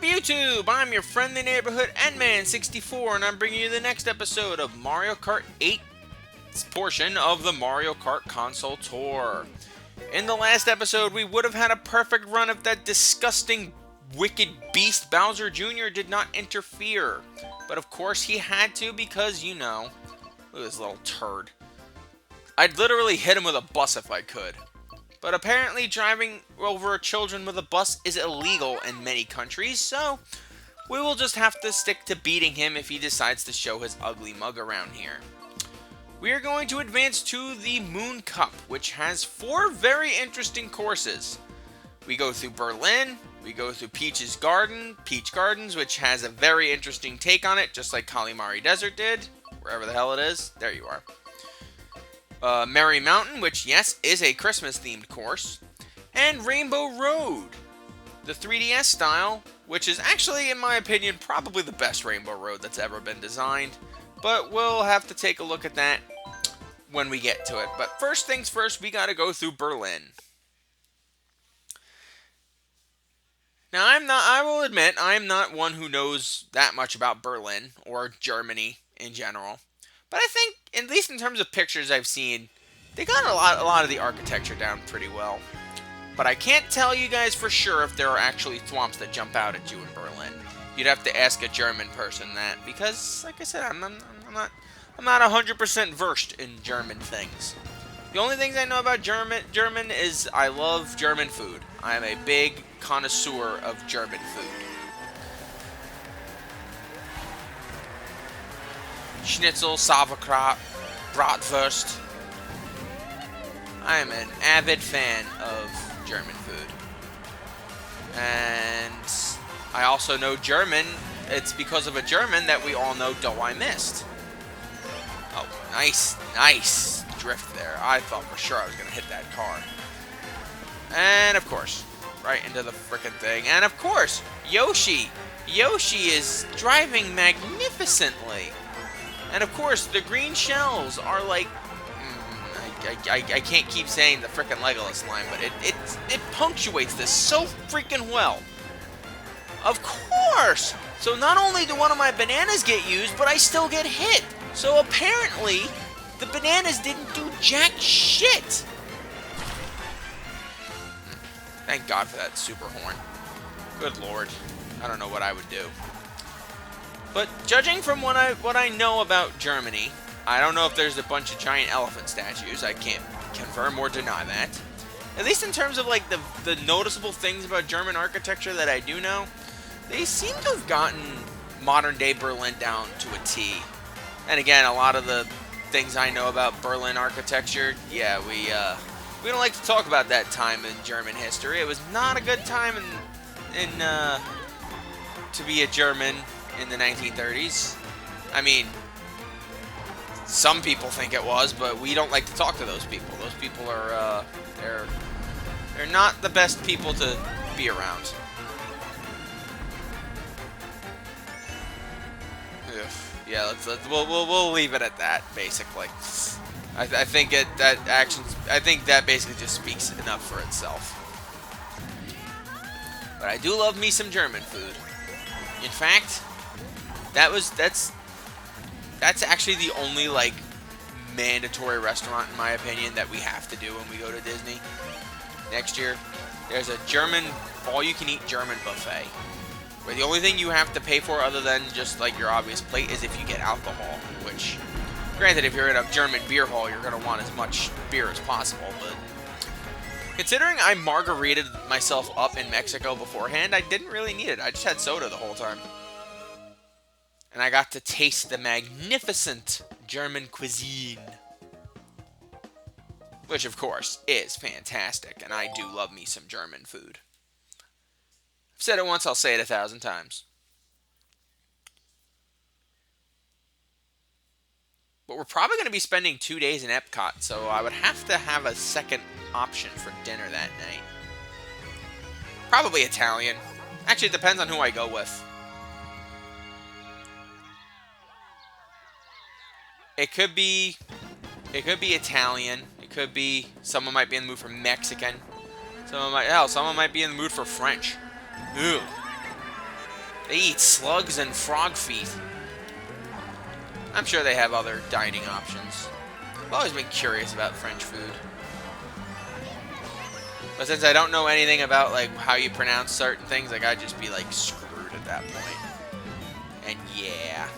YouTube? I'm your friendly neighborhood Endman64, and I'm bringing you the next episode of Mario Kart 8 portion of the Mario Kart console tour. In the last episode, we would have had a perfect run if that disgusting, wicked beast Bowser Jr. did not interfere. But of course he had to because, you know, look at this little turd. I'd literally hit him with a bus if I could. But apparently driving over children with a bus is illegal in many countries, so we will just have to stick to beating him if he decides to show his ugly mug around here. We are going to advance to the Moon Cup, which has 4 very interesting courses. We go through Berlin, we go through Peach Gardens, which has a very interesting take on it, just like Kalimari Desert did, wherever the hell it is. There you are. Merry Mountain, which, yes, is a Christmas-themed course, and Rainbow Road, the 3DS style, which is actually, in my opinion, probably the best Rainbow Road that's ever been designed, but we'll have to take a look at that when we get to it. But first things first, we gotta go through Berlin. Now, I will admit, I'm not one who knows that much about Berlin, or Germany in general. But I think, at least in terms of pictures I've seen, they got a lot of the architecture down pretty well. But I can't tell you guys for sure if there are actually thwomps that jump out at you in Berlin. You'd have to ask a German person that, because, like I said, I'm not 100% versed in German things. The only things I know about German is I love German food. I am a big connoisseur of German food. Schnitzel, Sauerkraut, Bratwurst. I am an avid fan of German food. And I also know German. It's because of a German that we all know Dough I Missed. Oh, nice drift there. I thought for sure I was going to hit that car. And of course, right into the frickin' thing. And of course, Yoshi. Yoshi is driving magnificently. And of course, the green shells are like... I can't keep saying the frickin' Legolas line, but it punctuates this so freaking well. Of course! So not only do one of my bananas get used, but I still get hit. So apparently, the bananas didn't do jack shit. Thank God for that super horn. Good lord. I don't know what I would do. But judging from what I know about Germany, I don't know if there's a bunch of giant elephant statues. I can't confirm or deny that. At least in terms of like the noticeable things about German architecture that I do know, they seem to have gotten modern day Berlin down to a T. And again, a lot of the things I know about Berlin architecture, yeah, we don't like to talk about that time in German history. It was not a good time to be a German in the 1930s. I mean, some people think it was, but we don't like to talk to those people. Those people are, they're not the best people to be around. Ugh. Yeah, we'll leave it at that, basically. I think that basically just speaks enough for itself. But I do love me some German food. In fact, that's actually the only, like, mandatory restaurant, in my opinion, that we have to do when we go to Disney next year. There's a German, all-you-can-eat German buffet, where the only thing you have to pay for other than just, like, your obvious plate is if you get alcohol, which, granted, if you're at a German beer hall, you're going to want as much beer as possible, but considering I margarited myself up in Mexico beforehand, I didn't really need it. I just had soda the whole time. And I got to taste the magnificent German cuisine. Which, of course, is fantastic. And I do love me some German food. I've said it once, I'll say it 1,000 times. But we're probably going to be spending 2 days in Epcot, so I would have to have a second option for dinner that night. Probably Italian. Actually, it depends on who I go with. It could be Italian. It could be someone might be in the mood for Mexican. Someone might be in the mood for French. Ew. They eat slugs and frog feet. I'm sure they have other dining options. I've always been curious about French food. But since I don't know anything about like how you pronounce certain things, like I'd just be like screwed at that point. And yeah.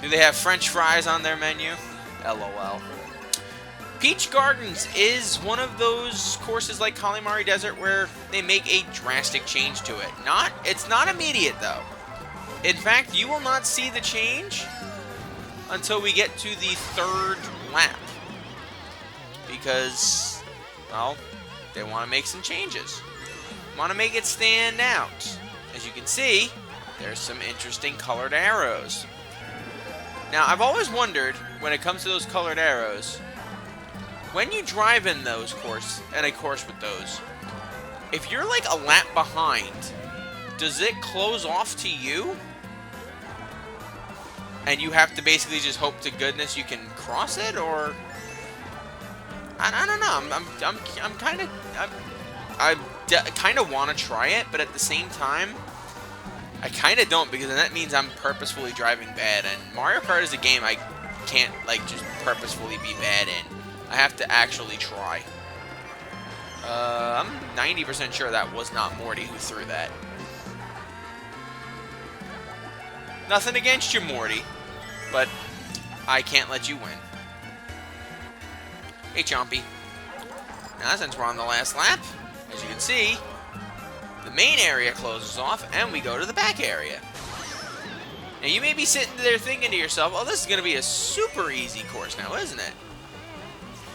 Do they have French fries on their menu? LOL. Peach Gardens is one of those courses like Kalimari Desert where they make a drastic change to it. It's not immediate though. In fact, you will not see the change until we get to the third lap. Because, well, they want to make some changes. Want to make it stand out. As you can see, there's some interesting colored arrows. Now, I've always wondered, when it comes to those colored arrows, when you drive in a course with those, if you're like a lap behind, does it close off to you? And you have to basically just hope to goodness you can cross it, or I don't know. I kind of want to try it, but at the same time, I kind of don't, because then that means I'm purposefully driving bad. And Mario Kart is a game I can't like just purposefully be bad in. I have to actually try. I'm 90% sure that was not Morty who threw that. Nothing against you, Morty, but I can't let you win. Hey, Chompy. Now, since we're on the last lap, as you can see, the main area closes off, and we go to the back area. Now, you may be sitting there thinking to yourself, oh, this is going to be a super easy course now, isn't it?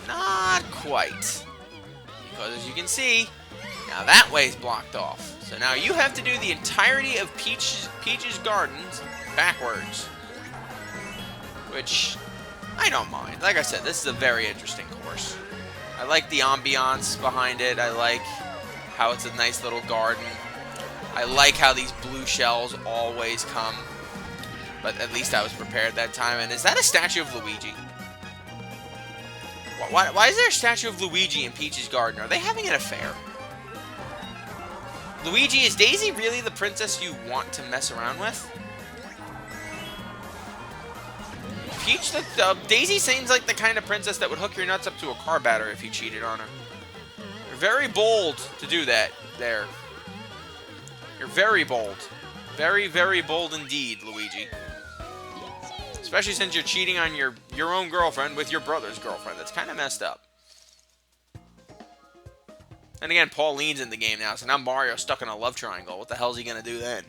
Not quite. Because, as you can see, now that way's blocked off. So now you have to do the entirety of Peach's Gardens backwards. Which, I don't mind. Like I said, this is a very interesting course. I like the ambiance behind it. I like how it's a nice little garden. I like how these blue shells always come. But at least I was prepared that time. And is that a statue of Luigi? Why is there a statue of Luigi in Peach's Garden? Are they having an affair? Luigi, is Daisy really the princess you want to mess around with? Peach, Daisy seems like the kind of princess that would hook your nuts up to a car battery if you cheated on her. You're very bold to do that there. You're very bold. Very, very bold indeed, Luigi. Especially since you're cheating on your own girlfriend with your brother's girlfriend. That's kind of messed up. And again, Pauline's in the game now, so now Mario's stuck in a love triangle. What the hell is he going to do then?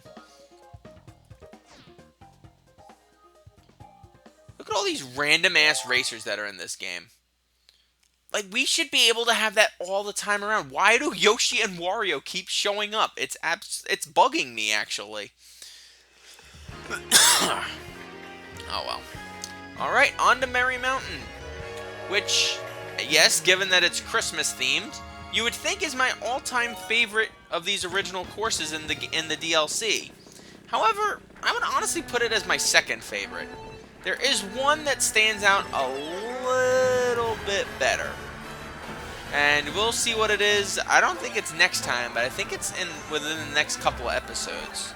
Look at all these random-ass racers that are in this game. Like, we should be able to have that all the time around. Why do Yoshi and Wario keep showing up? It's bugging me, actually. Oh, well. Alright, on to Merry Mountain. Which, yes, given that it's Christmas-themed, you would think is my all-time favorite of these original courses in the DLC. However, I would honestly put it as my second favorite. There is one that stands out a little bit better. And we'll see what it is. I don't think it's next time, but I think it's within the next couple of episodes.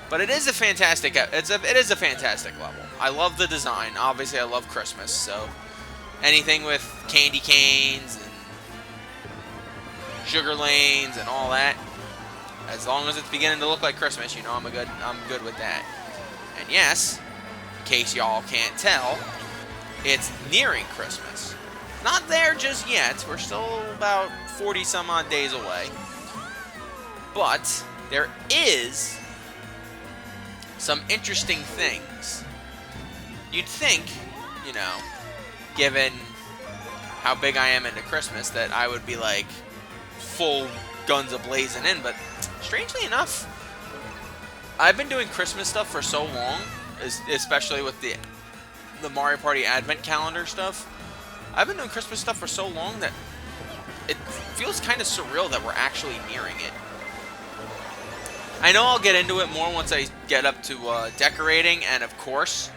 But it is a fantastic it is a fantastic level. I love the design. Obviously, I love Christmas, so anything with candy canes and sugar lanes and all that, as long as it's beginning to look like Christmas, you know I'm good with that. And yes, in case y'all can't tell, it's nearing Christmas. Not there just yet. We're still about 40 some odd days away. But there is some interesting things. You'd think, you know, given how big I am into Christmas, that I would be like full guns a-blazing in, but strangely enough, I've been doing Christmas stuff for so long, especially with the Mario Party Advent Calendar stuff. I've been doing Christmas stuff for so long that it feels kind of surreal that we're actually nearing it. I know I'll get into it more once I get up to decorating, and of course,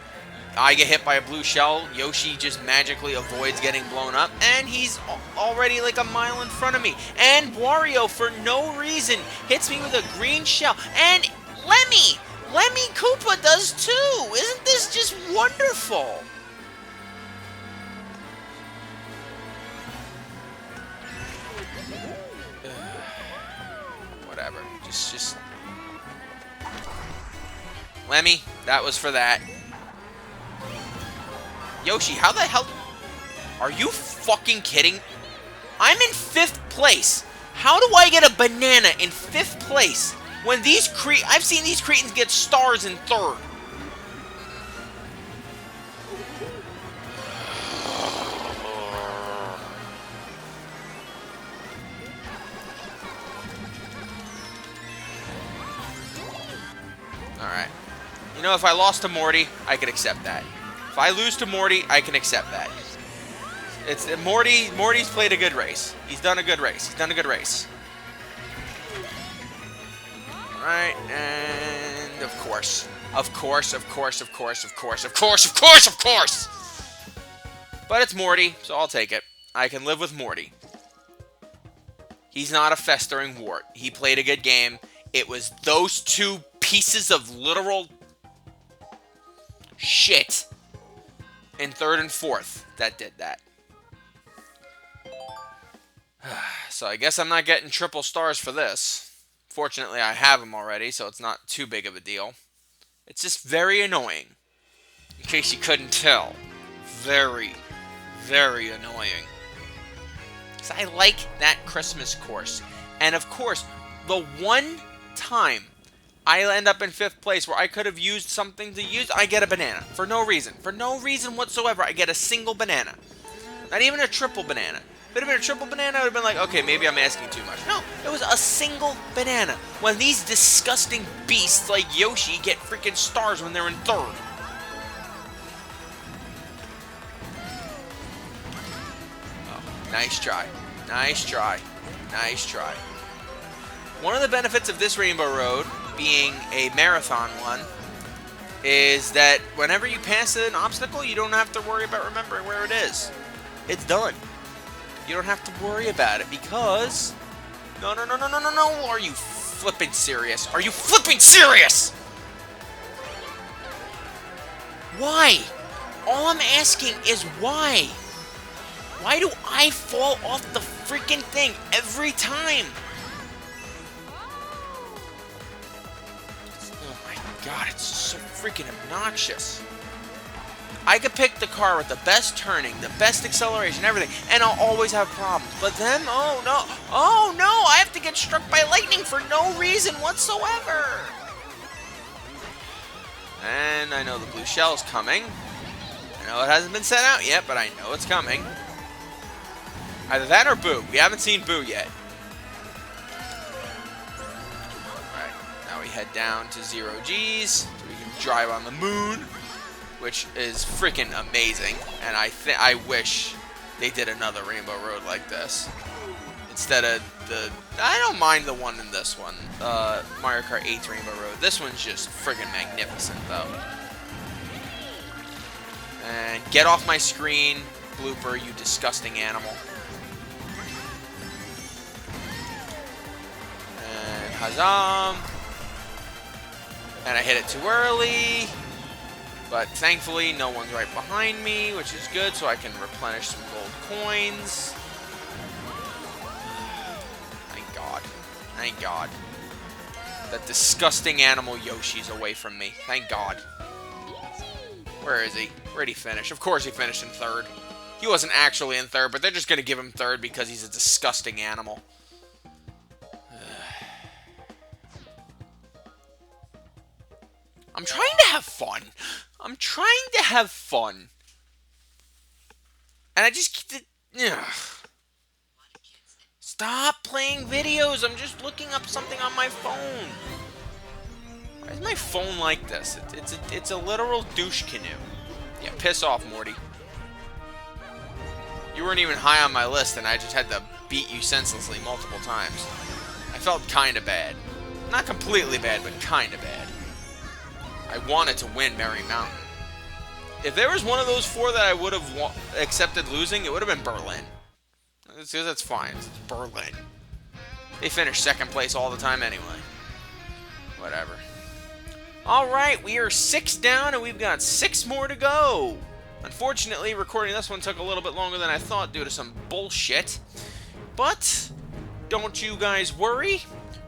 I get hit by a blue shell. Yoshi just magically avoids getting blown up. And he's already like a mile in front of me. And Wario, for no reason, hits me with a green shell. And Lemmy Koopa does too. Isn't this just wonderful? Whatever. Just... Lemmy, that was for that. Yoshi, how the hell... Are you fucking kidding? I'm in 5th place. How do I get a banana in 5th place when these I've seen these cretins get stars in 3rd? Alright. You know, if I lost to Morty, I could accept that. If I lose to Morty, I can accept that. Morty's played a good race. He's done a good race. Alright, and of course. But it's Morty, so I'll take it. I can live with Morty. He's not a festering wart. He played a good game. It was those two pieces of literal shit in 3rd and 4th that did that. So I guess I'm not getting triple stars for this. Fortunately, I have them already, so it's not too big of a deal. It's just very annoying. In case you couldn't tell. Very, very annoying. Because I like that Christmas course. And of course, the one time I end up in 5th place where I could have used something to use, I get a banana. For no reason. For no reason whatsoever, I get a single banana. Not even a triple banana. If it had been a triple banana, I would have been like, okay, maybe I'm asking too much. No, it was a single banana. When these disgusting beasts like Yoshi get freaking stars when they're in 3rd. Oh, nice try. Nice try. Nice try. One of the benefits of this Rainbow Road, being a marathon one, is that whenever you pass an obstacle, you don't have to worry about remembering where it is. It's done. You don't have to worry about it because... No. Are you flipping serious? Are you flipping serious? Why? All I'm asking is why? Why do I fall off the freaking thing every time? Oh my god, it's so freaking obnoxious. I could pick the car with the best turning, the best acceleration, everything, and I'll always have problems. But then, oh no, I have to get struck by lightning for no reason whatsoever. And I know the blue shell is coming. I know it hasn't been sent out yet, but I know it's coming. Either that or Boo. We haven't seen Boo yet. Alright, now we head down to 0 Gs, so we can drive on the moon, which is freaking amazing, and I wish they did another Rainbow Road like this. Instead of the... I don't mind the one in this one, Mario Kart 8's Rainbow Road. This one's just friggin' magnificent, though. And get off my screen, Blooper, you disgusting animal. And Hazam. And I hit it too early. But thankfully, no one's right behind me, which is good, so I can replenish some gold coins. Thank God. Thank God. That disgusting animal Yoshi's away from me. Thank God. Where is he? Where'd he finish? Of course he finished in 3rd. He wasn't actually in 3rd, but they're just going to give him 3rd because he's a disgusting animal. I'm trying to have fun. I'm trying to have fun. And I just... Ugh. Stop playing videos. I'm just looking up something on my phone. Why is my phone like this? It's a literal douche canoe. Yeah, piss off, Morty. You weren't even high on my list, and I just had to beat you senselessly multiple times. I felt kind of bad. Not completely bad, but kind of bad. I wanted to win Merry Mountain. If there was one of those 4 that I would have accepted losing, it would have been Berlin. That's fine. It's Berlin. They finish second place all the time anyway. Whatever. Alright, we are 6 down and we've got 6 more to go. Unfortunately, recording this one took a little bit longer than I thought due to some bullshit. But don't you guys worry.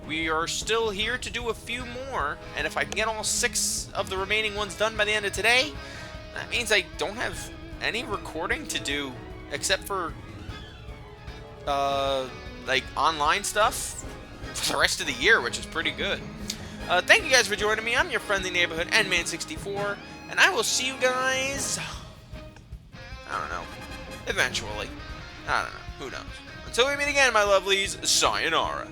We are still here to do a few more. And if I can get all 6 of the remaining ones done by the end of today, that means I don't have any recording to do except for like online stuff for the rest of the year, which is pretty good. Thank you guys for joining me. I'm your friendly neighborhood N-Man64, and I will see you guys, I don't know, eventually. I don't know. Who knows? Until we meet again, my lovelies, sayonara.